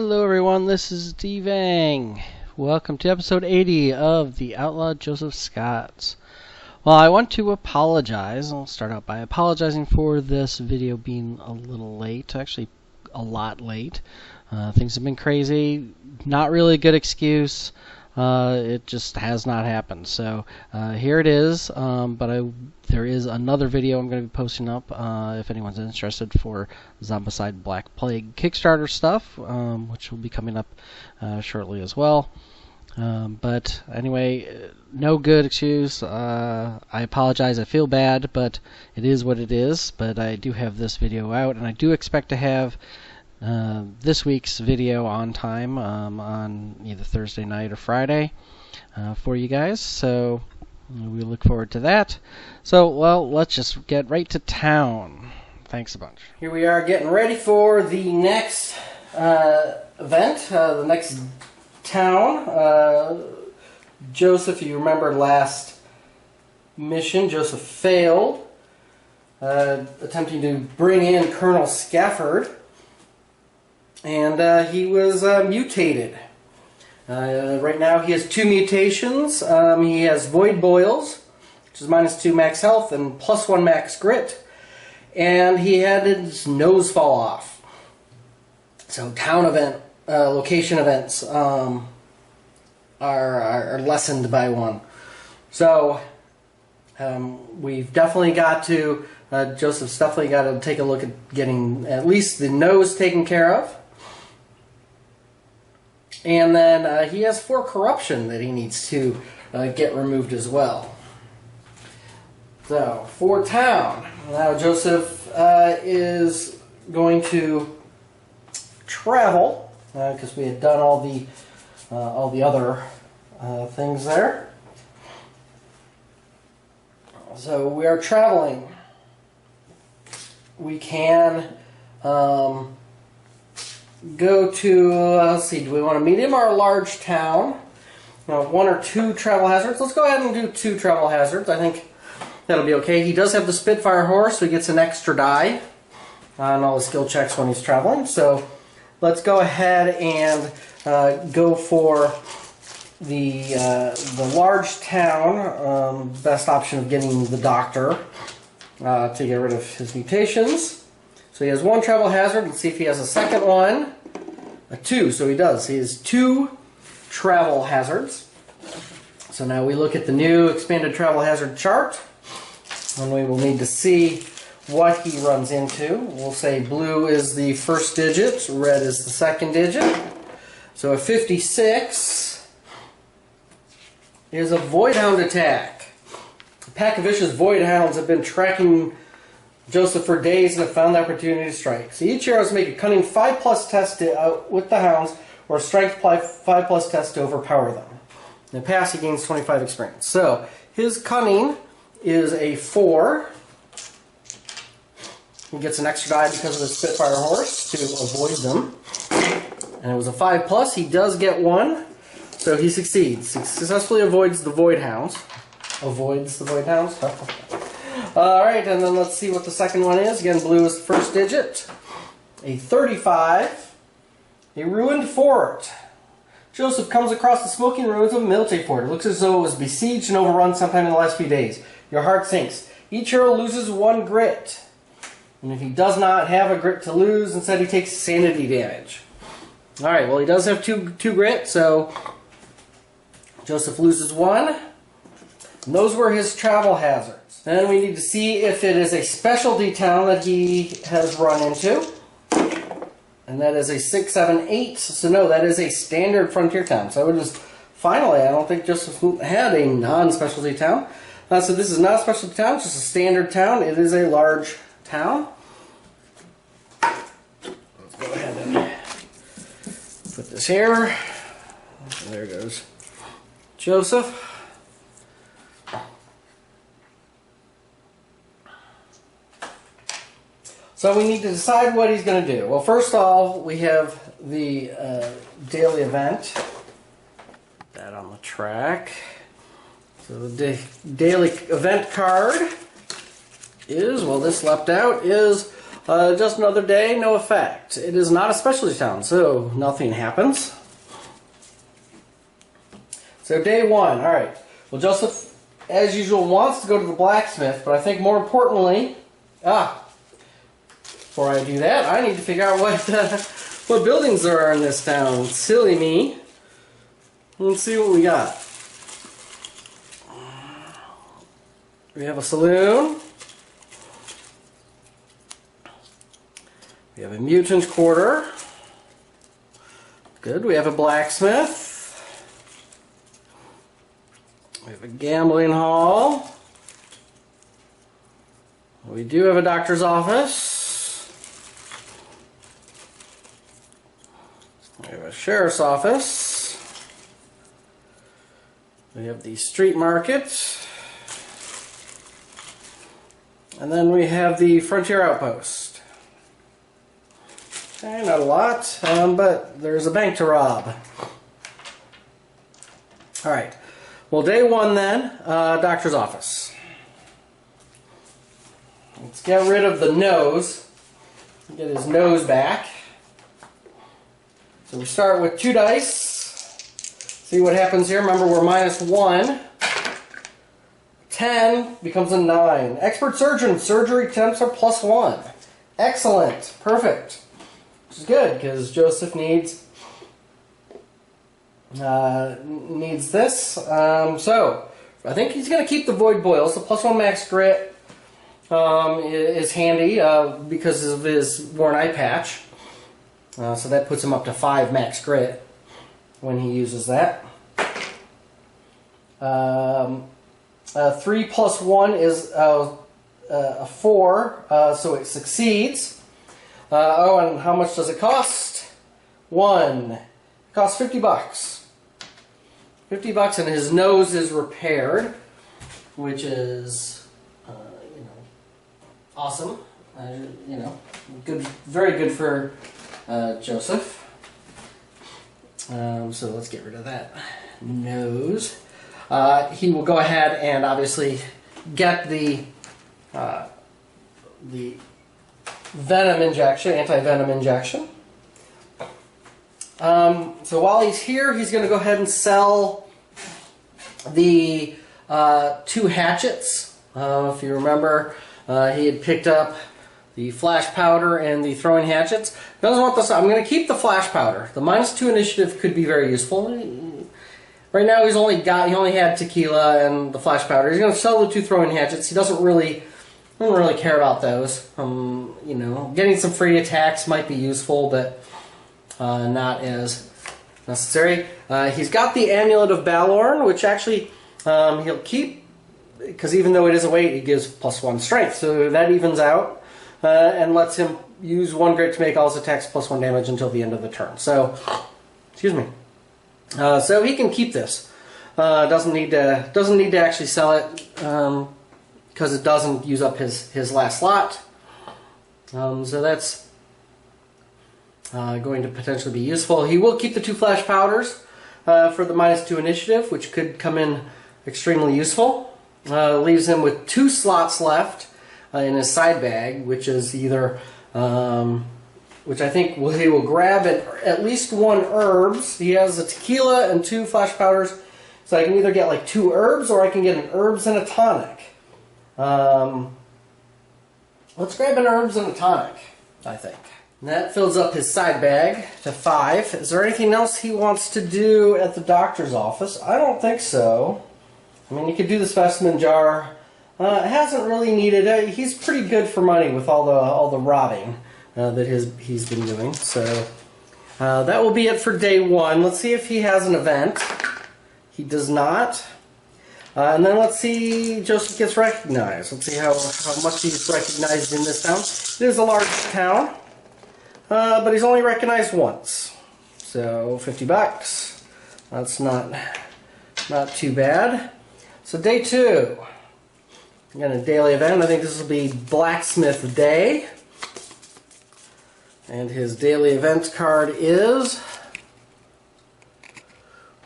Hello everyone, this is Devang. Welcome to episode 80 of the Outlaw Joseph Scotts. Well, I want to apologize. I'll start out by apologizing for this video being a little late, actually a lot late. Things have been crazy, not really a good excuse. It just has not happened. So here it is, but there is another video I'm going to be posting up if anyone's interested for Zombicide Black Plague Kickstarter stuff, which will be coming up shortly as well. But anyway, no good excuse. I apologize. I feel bad, but it is what it is. But I do have this video out, and I do expect to have this week's video on time on either Thursday night or Friday for you guys. So we look forward to that. So, well, let's just get right to town. Thanks a bunch. Here we are getting ready for the next event, the next town. Joseph, you remember last mission, Joseph failed, attempting to bring in Colonel Scafford, and he was mutated. Right now he has 2 mutations. He has Void Boils, which is -2 max health and +1 max grit, and he had his nose fall off. So town event, location events are lessened by 1. So we've definitely got to, Joseph's definitely got to take a look at getting at least the nose taken care of. And then he has 4 corruption that he needs to get removed as well. So, for town, now Joseph is going to travel, because we had done all the other things there. So we are traveling. We can go to, let's see, do we want a medium or a large town? 1 or 2 travel hazards. Let's go ahead and do 2 travel hazards. I think that'll be okay. He does have the Spitfire horse, so he gets an extra die on all the skill checks when he's traveling. So let's go ahead and go for the large town. Best option of getting the doctor to get rid of his mutations. So he has 1 travel hazard. Let's see if he has a second one. A 2, so he does. He has 2 travel hazards. So now we look at the new expanded travel hazard chart, and we will need to see what he runs into. We'll say blue is the first digit, red is the second digit. So a 56 is a Void Hound attack. A pack of vicious Void Hounds have been tracking Joseph for days and have found the opportunity to strike. So each hero has to make a cunning 5+ test with the hounds, or a strength 5+ test to overpower them. In the past, he gains 25 experience. So his cunning is a 4. He gets an extra die because of the Spitfire horse to avoid them. And it was a 5+. He does get 1, so he succeeds. He successfully avoids the Void Hounds. Avoids the Void Hounds? Alright, and then let's see what the second one is. Again, blue is the first digit. A 35. A ruined fort. Joseph comes across the smoking ruins of a military fort. It looks as though it was besieged and overrun sometime in the last few days. Your heart sinks. Each hero loses 1 grit. And if he does not have a grit to lose, instead he takes sanity damage. Alright, well he does have 2 grit, so Joseph loses 1. And those were his travel hazards. Then we need to see if it is a specialty town that he has run into. And that is a 6, 7, 8. So no, that is a standard frontier town. So I would just, finally, I don't think Joseph had a non-specialty town. So this is not a specialty town, it's just a standard town. It is a large town. Let's go ahead and put this here. There goes Joseph. So we need to decide what he's going to do. Well, first of all, we have the daily event. Put that on the track. So the daily event card is, well, this leapt out, is Just another day, no effect. It is not a specialty town, so nothing happens. So day 1, alright. Well, Joseph, as usual, wants to go to the blacksmith, but I think more importantly, before I do that, I need to figure out what buildings there are in this town. Silly me. Let's see what we got. We have a saloon. We have a mutant quarter. Good. We have a blacksmith. We have a gambling hall. We do have a doctor's office. We have a sheriff's office. We have the street market. And then we have the frontier outpost. Okay, not a lot, but there's a bank to rob. Alright, well, day 1 then, doctor's office. Let's get rid of the nose. Get his nose back. So we start with 2 dice. See what happens here. Remember, we're -1. 10 becomes a 9. Expert surgeon, surgery attempts are +1. Excellent. Perfect. Which is good, because Joseph needs this. So, I think he's going to keep the void boils. The +1 max grit is handy because of his worn eye patch. So that puts him up to 5 max grit when he uses that. 3 + 1 is a 4, so it succeeds. And how much does it cost? 1. It costs $50. $50, and his nose is repaired, which is, awesome. Good, very good for Joseph. So let's get rid of that nose. He will go ahead and obviously get the venom injection, anti-venom injection. So while he's here, he's going to go ahead and sell the 2 hatchets. If you remember, he had picked up the flash powder and the throwing hatchets. Doesn't want this. I'm going to keep the flash powder. The -2 initiative could be very useful. Right now he only had tequila and the flash powder. He's going to sell the 2 throwing hatchets. He doesn't really care about those. Getting some free attacks might be useful, but not as necessary. He's got the Amulet of Balorn, which actually he'll keep, because even though it is a weight, it gives +1 strength, so that evens out and lets him use 1 grit to make all his attacks +1 damage until the end of the turn. So, excuse me. So he can keep this. Doesn't need to actually sell it because it doesn't use up his last slot. So that's going to potentially be useful. He will keep the 2 flash powders for the -2 initiative, which could come in extremely useful. Leaves him with 2 slots left in his side bag, which is either, which I think he will grab at least 1 herbs. He has a tequila and 2 flash powders, so I can either get like 2 herbs or I can get an herbs and a tonic. Let's grab an herbs and a tonic, I think. And that fills up his side bag to 5. Is there anything else he wants to do at the doctor's office? I don't think so. I mean, he could do the specimen jar. Hasn't really needed it. He's pretty good for money with all the robbing that he's been doing. So that will be it for day 1. Let's see if he has an event. He does not. And then let's see, Joseph gets recognized. Let's see how much he's recognized in this town. It is a large town, but he's only recognized once. So $50. That's not too bad. So day 2. We got a daily event. I think this will be Blacksmith Day. And his daily event card is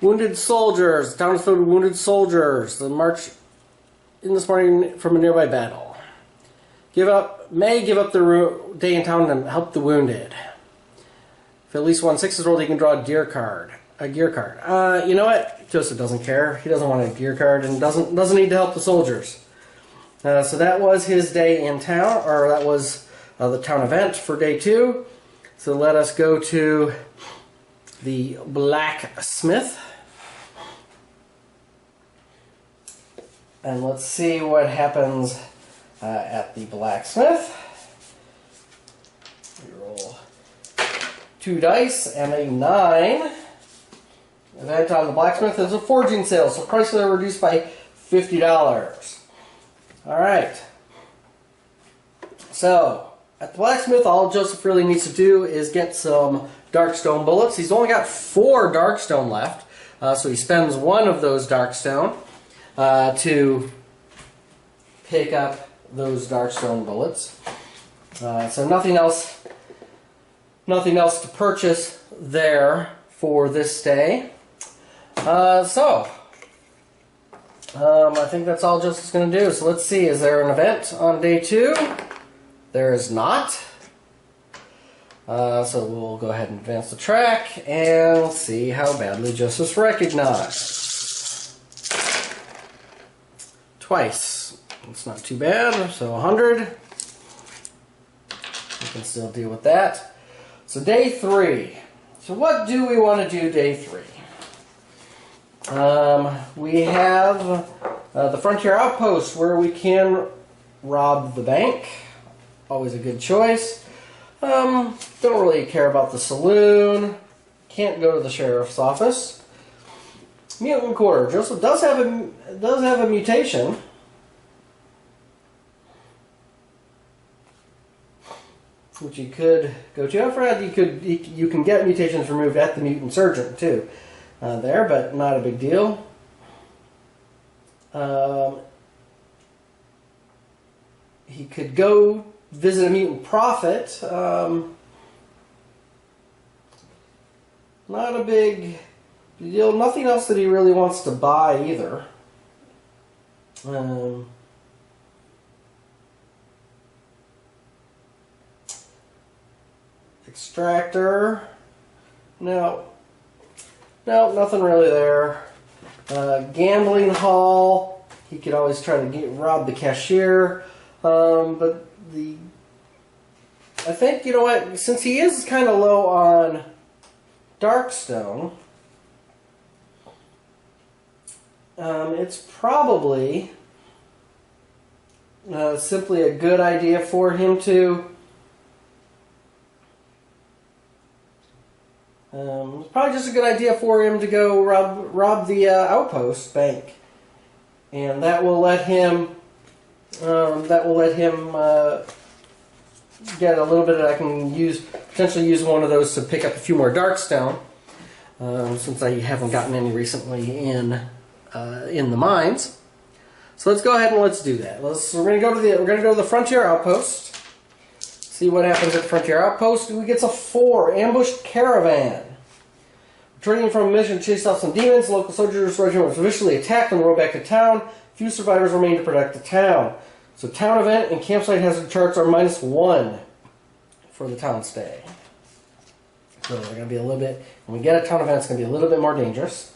Wounded Soldiers. The town is filled with wounded soldiers. The march in this morning from a nearby battle. may give up their day in town and help the wounded. If at least 1 6 is rolled, he can draw a gear card. You know what? Joseph doesn't care. He doesn't want a gear card and doesn't need to help the soldiers. So that was his day in town, or that was the town event for day 2. So let us go to the blacksmith. And let's see what happens at the blacksmith. We roll 2 dice and a 9. Event on the blacksmith is a forging sale, so prices are reduced by $50. Alright. So, at the blacksmith, all Joseph really needs to do is get some darkstone bullets. He's only got 4 darkstone left, so he spends 1 of those darkstone to pick up those darkstone bullets. So nothing else to purchase there for this day. I think that's all Joseph's going to do. So let's see, is there an event on day 2? There is not. So we'll go ahead and advance the track and see how badly Joseph's recognized. Twice. It's not too bad, so 100. We can still deal with that. So day 3. So what do we want to do day 3? We have the Frontier Outpost where we can rob the bank. Always a good choice. Don't really care about the saloon. Can't go to the sheriff's office. Mutant Quarter. Joseph does have a mutation. Which you could go to. I've read you can get mutations removed at the Mutant Surgeon too. There, but not a big deal. He could go visit a mutant prophet. Not a big deal. Nothing else that he really wants to buy either. Extractor. No, nothing really there. Gambling hall. He could always try to rob the cashier. But I think, you know what, since he is kind of low on Darkstone, it's probably simply a good idea for him to it's probably just a good idea for him to go rob the outpost bank, and that will let him get a little bit of, I can potentially use one of those to pick up a few more Darkstone, since I haven't gotten any recently in the mines. So let's go ahead and let's do that. We're gonna go to the Frontier Outpost. See what happens at the Frontier Outpost. We get a 4 ambushed caravan. Returning from a mission to chase off some demons, the local soldiers regiment was viciously attacked on the road back to town. Few survivors remain to protect the town. So town event and campsite hazard charts are -1 for the town stay. So they're going to be a little bit, when we get a town event, it's going to be a little bit more dangerous.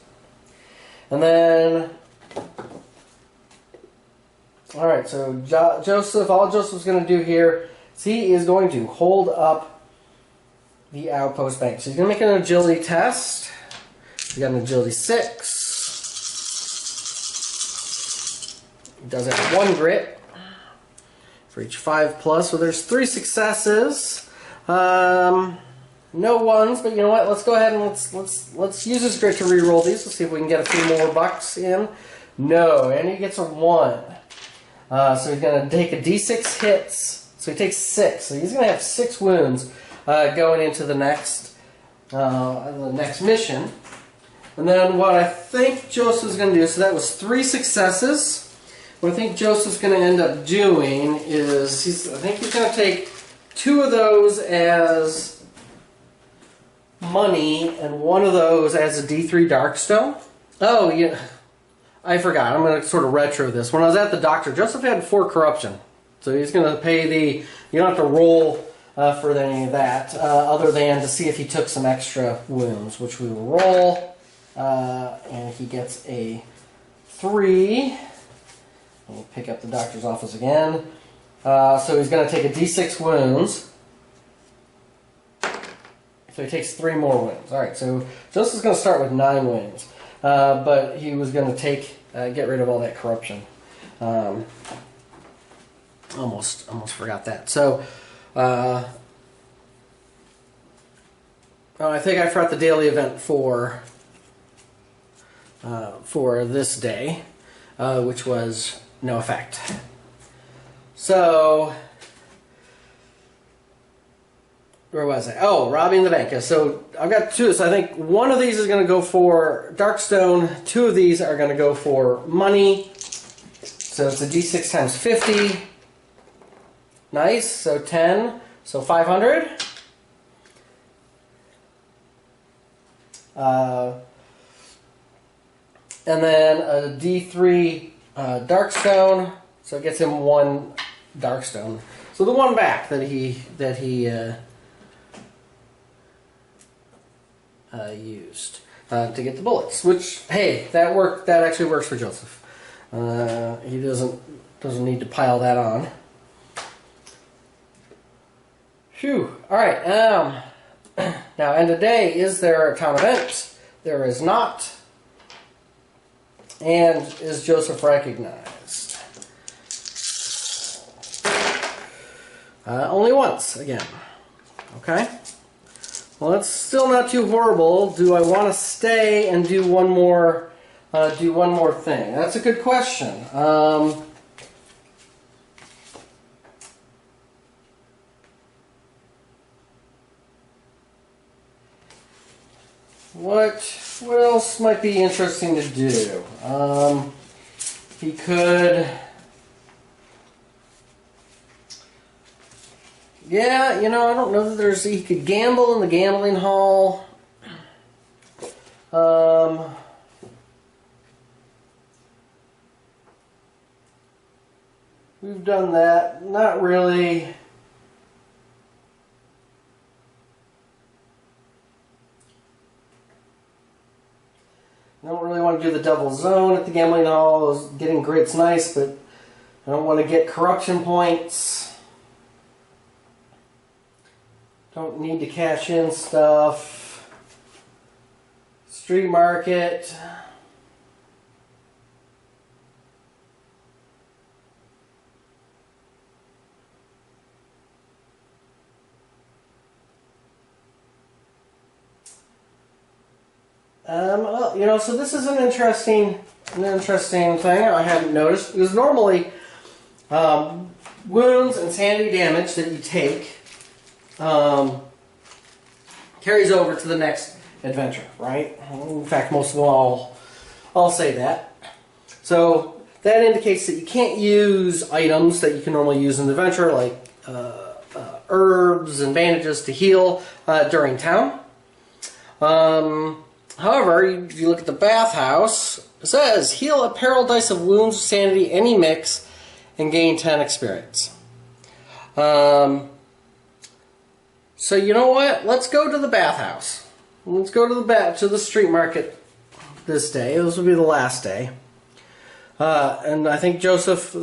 And then, alright, so Joseph, all Joseph's going to do here is he is going to hold up the outpost bank. So he's going to make an agility test. We got an agility 6. He does have 1 grit for each 5+, so there's 3 successes. No ones, but you know what? Let's go ahead and let's use this grit to re-roll these. Let's see if we can get a few more bucks in. No, and he gets a 1. So he's going to take a d6 hits. So he takes 6. So he's going to have 6 wounds going into the next mission. And then what I think Joseph's going to do, so that was 3 successes. What I think Joseph's going to end up doing is, I think he's going to take 2 of those as money and 1 of those as a D3 Darkstone. Oh, yeah. I forgot. I'm going to sort of retro this. When I was at the doctor, Joseph had 4 corruption. So he's going to pay the... You don't have to roll for any of that, other than to see if he took some extra wounds, which we will roll. And he gets a 3. We'll pick up the doctor's office again. So he's going to take a d6 wounds. So he takes 3 more wounds. Alright, so Joseph's going to start with 9 wounds. But he was going to get rid of all that corruption. Almost forgot that. So, I think I forgot the daily event for this day, which was no effect. So, where was I? Oh, robbing the bank. So I've got 2. So I think one of these is going to go for Darkstone. 2 of these are going to go for money. So it's a d6 times 50. Nice. So 10. So 500. And then a d3 Darkstone. So it gets him 1 Darkstone. So the 1 back that he used to get the bullets, which, hey, that actually works for Joseph. He doesn't need to pile that on. Phew. All right. Now, end of day, is there a town event? There is not. And is Joseph recognized? Only once again. Okay. Well, that's still not too horrible. Do I want to stay and do one more thing? That's a good question. What else might be interesting to do? He could... Yeah, you know, I don't know that he could gamble in the gambling hall. We've done that. Not really. I don't really want to do the double zone at the gambling hall. Getting grit's nice, but I don't want to get corruption points. Don't need to cash in stuff. Street market. Well, you know, so this is an interesting thing I hadn't noticed. Because normally, wounds and sanity damage that you take carries over to the next adventure, right? In fact, most of them all say that. So that indicates that you can't use items that you can normally use in the adventure, like herbs and bandages to heal during town. However, if you look at the bathhouse, it says heal a peril dice of wounds, sanity, any mix, and gain 10 experience. So you know what? Let's go to the bathhouse. Let's go to the street market this day. This will be the last day. And I think Joseph,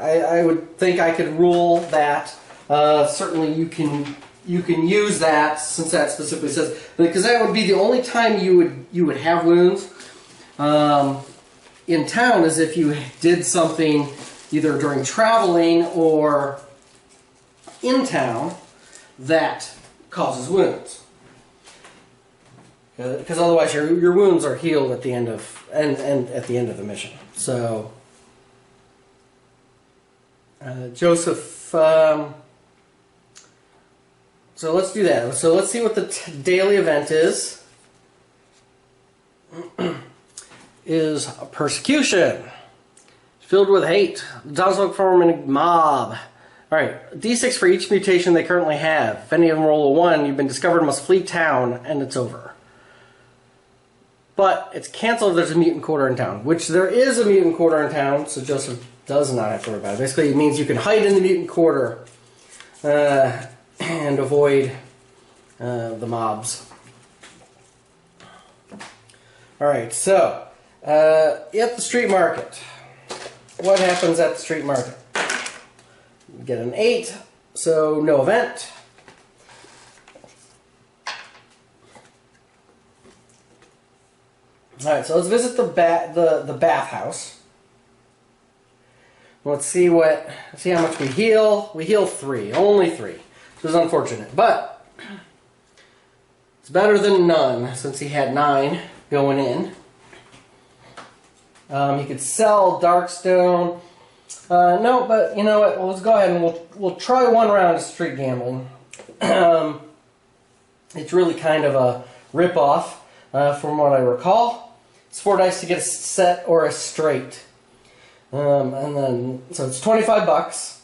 I would think I could rule that. Certainly you can use that, since that specifically says, because that would be the only time you would have wounds in town, is if you did something either during traveling or in town that causes wounds, because otherwise your wounds are healed at the end of at the end of the mission. So Joseph, so let's do that. So let's see what the daily event is. Is a persecution filled with hate. The townsfolk form a mob. Alright, D6 for each mutation they currently have. If any of them roll a 1, you've been discovered, must flee town, and it's over. But it's canceled if there's a mutant quarter in town, which there is a mutant quarter in town, so Joseph Does not have to worry about it. Basically, it means you can hide in the mutant quarter and avoid the mobs. Alright, so at the street market, what happens at the street market? You get an 8, so no event. Alright, so let's visit the bathhouse. Let's see how much we heal. We heal 3, only 3. This is unfortunate, but it's better than none since he had 9 going in. He could sell Darkstone. No, but you know what? Let's go ahead and we'll try one round of street gambling. It's really kind of a rip-off from what I recall. It's 4 dice to get a set or a straight. And then, so it's 25 bucks.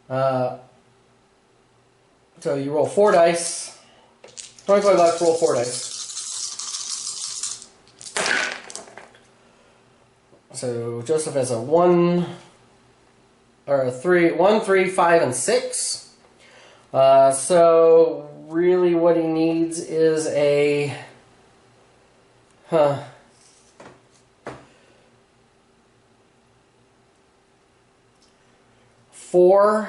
So you roll 4 dice. 25 bucks, roll 4 dice. So Joseph has a 1, or a 3, 1, 3, 5, and 6. So really what he needs is a... 4.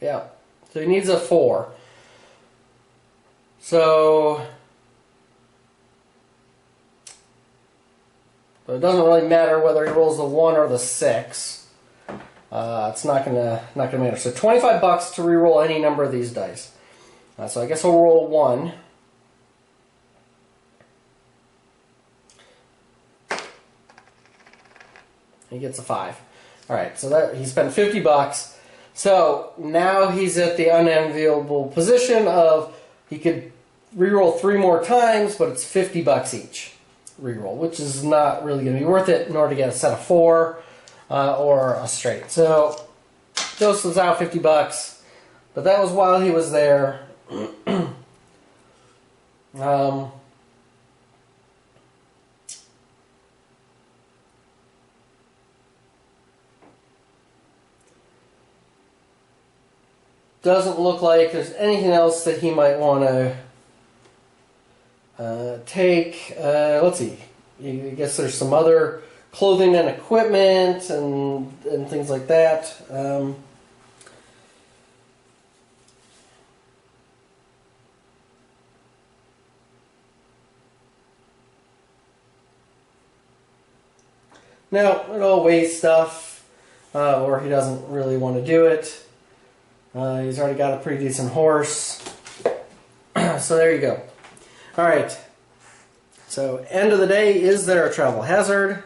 Yeah, so he needs a 4. So it doesn't really matter whether he rolls the 1 or the 6. It's not gonna matter. So 25 bucks to re-roll any number of these dice. So I guess I'll roll 1. He gets a 5. Alright, so that he spent 50 bucks. So now he's at the unenviable position of he could re-roll 3 more times, but it's 50 bucks each re-roll, which is not really going to be worth it in order to get a set of 4 or a straight. So Joseph's out 50 bucks, but that was while he was there. Doesn't look like there's anything else that he might want to take. Let's see. I guess there's some other clothing and equipment and things like that. No, it all weighs stuff, or he doesn't really want to do it. He's already got a pretty decent horse. So there you go. Alright. So, end of the day, is there a travel hazard?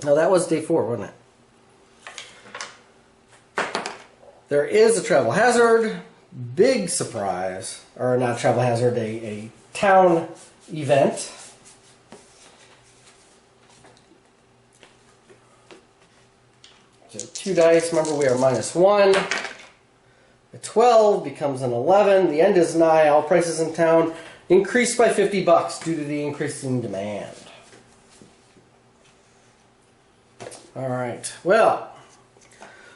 No, that was day 4, wasn't it? There is a travel hazard. Big surprise. Or not travel hazard, a town event. So 2 dice. Remember, we are -1. A 12 becomes an 11. The end is nigh. All prices in town increased by 50 bucks due to the increasing demand. All right. Well,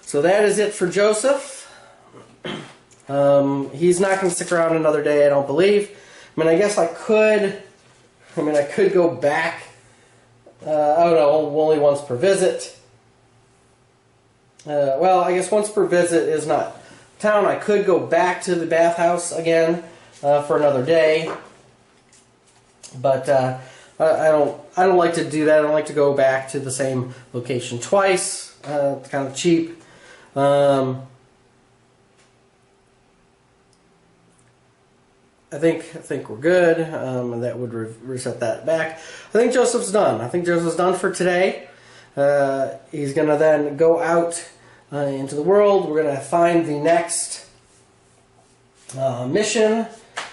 so that is it for Joseph. He's not going to stick around another day, I don't believe. I mean, I guess I could go back. I don't know, only once per visit. Well, I guess once per visit is not town. I could go back to the bathhouse again for another day, but I don't like to do that. I don't like to go back to the same location twice. It's kind of cheap. I think we're good. And that would reset that back. I think Joseph's done. I think Joseph's done for today. He's gonna then go out into the world. We're going to find the next mission,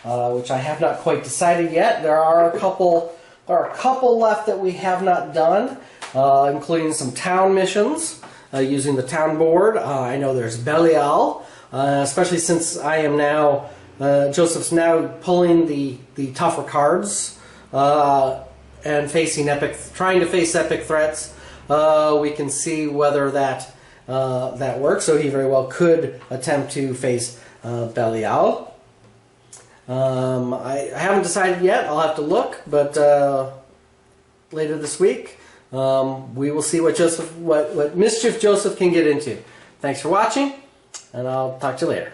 which I have not quite decided yet. There are a couple left that we have not done, including some town missions using the town board. I know there's Belial, especially since I am now Joseph's now pulling the tougher cards and trying to face epic threats. We can see whether that works. So he very well could attempt to face Belial. I haven't decided yet. I'll have to look, but later this week we will see what mischief Joseph can get into. Thanks for watching, and I'll talk to you later.